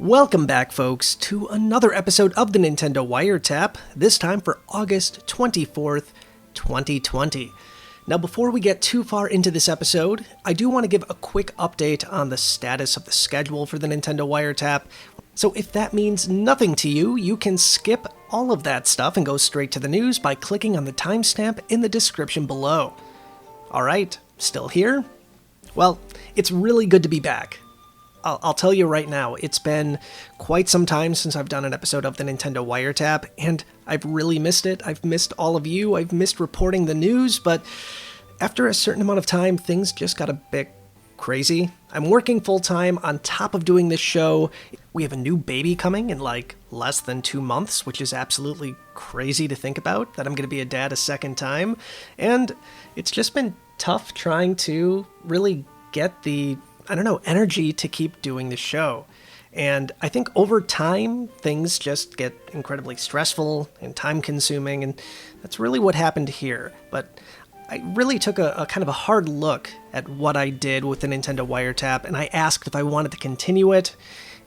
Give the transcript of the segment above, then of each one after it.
Welcome back, folks, to another episode of the Nintendo Wiretap, this time for August 24th, 2020. Now, before we get too far into this episode, I do want to give a quick update on the status of the schedule for the Nintendo Wiretap. So if that means nothing to you, you can skip all of that stuff and go straight to the news by clicking on the timestamp in the description below. Alright, still here? Well, it's really good to be back. I'll tell you right now, it's been quite some time since I've done an episode of the Nintendo Wiretap, and I've really missed it. I've missed all of you, I've missed reporting the news, but after a certain amount of time, things just got a bit crazy. I'm working full-time on top of doing this show. We have a new baby coming in like less than 2 months, which is absolutely crazy to think about, that I'm going to be a dad a second time, and it's just been tough trying to really get the energy to keep doing the show. And I think over time, things just get incredibly stressful and time-consuming, and that's really what happened here. But I really took a kind of a hard look at what I did with the Nintendo Wiretap, and I asked if I wanted to continue it,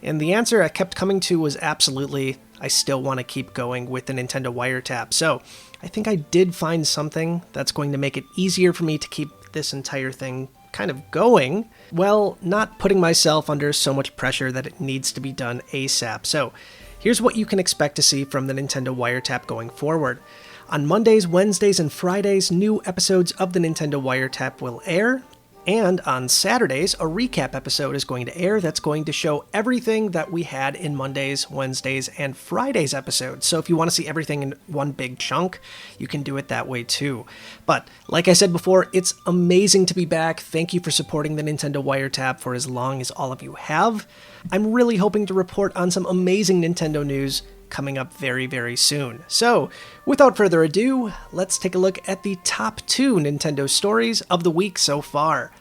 and the answer I kept coming to was absolutely, I still want to keep going with the Nintendo Wiretap. So I think I did find something that's going to make it easier for me to keep this entire thing kind of going, well, not putting myself under so much pressure that it needs to be done ASAP. So here's what you can expect to see from the Nintendo Wiretap going forward. On Mondays, Wednesdays, and Fridays, new episodes of the Nintendo Wiretap will air, and on Saturdays, a recap episode is going to air that's going to show everything that we had in Mondays, Wednesdays, and Fridays episodes. So if you want to see everything in one big chunk, you can do it that way too. But like I said before, it's amazing to be back. Thank you for supporting the Nintendo Wiretap for as long as all of you have. I'm really hoping to report on some amazing Nintendo news coming up very, very soon. So, without further ado, let's take a look at the top 2 Nintendo stories of the week so far.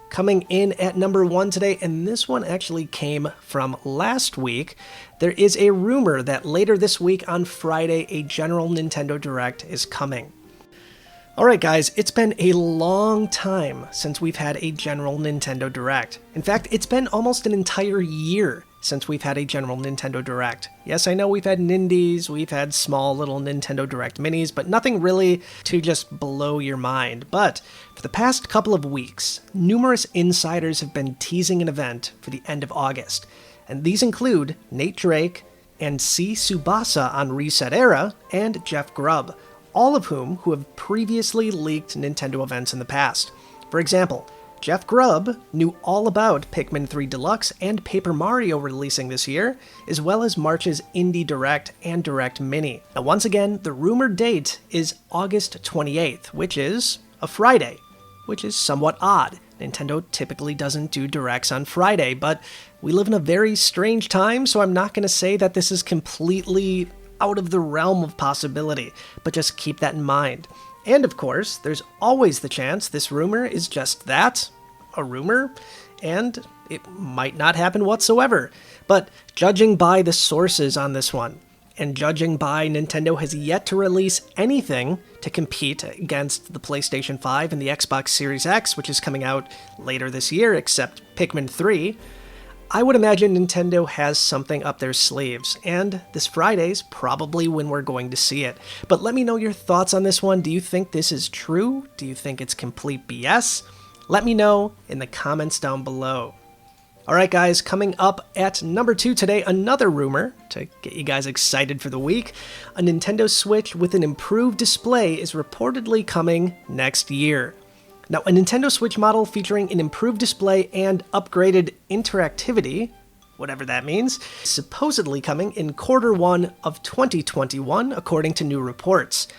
Coming in at number 1 today, and this one actually came from last week, there is a rumor that later this week on Friday, a general Nintendo Direct is coming. Alright guys, it's been a long time since we've had a general Nintendo Direct. In fact, it's been almost an entire year since we've had a general Nintendo Direct. Yes, I know we've had Nindies, we've had small little Nintendo Direct minis, but nothing really to just blow your mind. But for the past couple of weeks, numerous insiders have been teasing an event for the end of August. And these include Nate Drake and C. Tsubasa on Reset Era and Jeff Grubb, all of whom have previously leaked Nintendo events in the past. For example, Jeff Grubb knew all about Pikmin 3 Deluxe and Paper Mario releasing this year, as well as March's Indie Direct and Direct Mini. Now once again, the rumored date is August 28th, which is a Friday, which is somewhat odd. Nintendo typically doesn't do Directs on Friday, but we live in a very strange time, so I'm not going to say that this is completely out of the realm of possibility, but just keep that in mind. And of course, there's always the chance this rumor is just that, a rumor, and it might not happen whatsoever. But judging by the sources on this one, and judging by Nintendo has yet to release anything to compete against the PlayStation 5 and the Xbox Series X, which is coming out later this year, except Pikmin 3, I would imagine Nintendo has something up their sleeves, and this Friday's probably when we're going to see it. But let me know your thoughts on this one. Do you think this is true? Do you think it's complete BS? Let me know in the comments down below. Alright guys, coming up at number 2 today, another rumor to get you guys excited for the week. A Nintendo Switch with an improved display is reportedly coming next year. Now, a Nintendo Switch model featuring an improved display and upgraded interactivity, whatever that means, is supposedly coming in Q1 of 2021, according to new reports.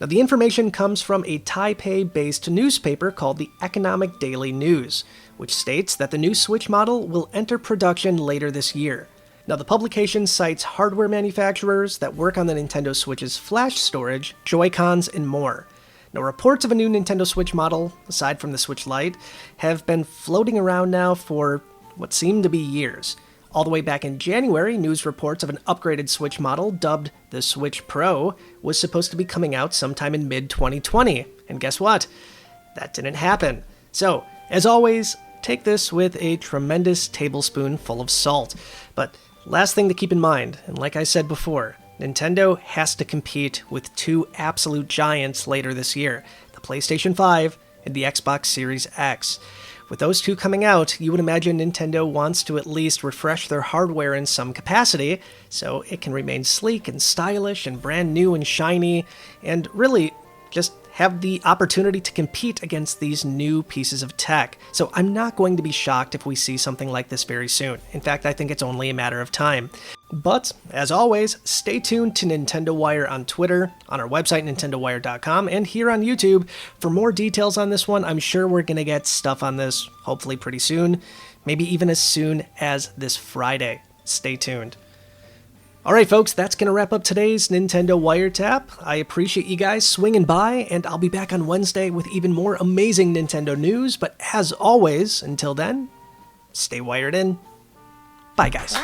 Now, the information comes from a Taipei-based newspaper called the Economic Daily News, which states that the new Switch model will enter production later this year. Now, the publication cites hardware manufacturers that work on the Nintendo Switch's flash storage, Joy-Cons, and more. Now, reports of a new Nintendo Switch model, aside from the Switch Lite, have been floating around now for what seem to be years. All the way back in January, news reports of an upgraded Switch model, dubbed the Switch Pro, was supposed to be coming out sometime in mid-2020. And guess what? That didn't happen. So, as always, take this with a tremendous tablespoon full of salt. But Last thing to keep in mind, and like I said before, Nintendo has to compete with two absolute giants later this year, the PlayStation 5 and the Xbox Series X. With those two coming out, you would imagine Nintendo wants to at least refresh their hardware in some capacity, so it can remain sleek and stylish and brand new and shiny, and really just have the opportunity to compete against these new pieces of tech. So I'm not going to be shocked if we see something like this very soon. In fact, I think it's only a matter of time. But, as always, stay tuned to Nintendo Wire on Twitter, on our website, nintendowire.com, and here on YouTube for more details on this one. I'm sure we're going to get stuff on this hopefully pretty soon, maybe even as soon as this Friday. Stay tuned. Alright folks, that's going to wrap up today's Nintendo Wiretap. I appreciate you guys swinging by, and I'll be back on Wednesday with even more amazing Nintendo news, but as always, until then, stay wired in. Bye guys.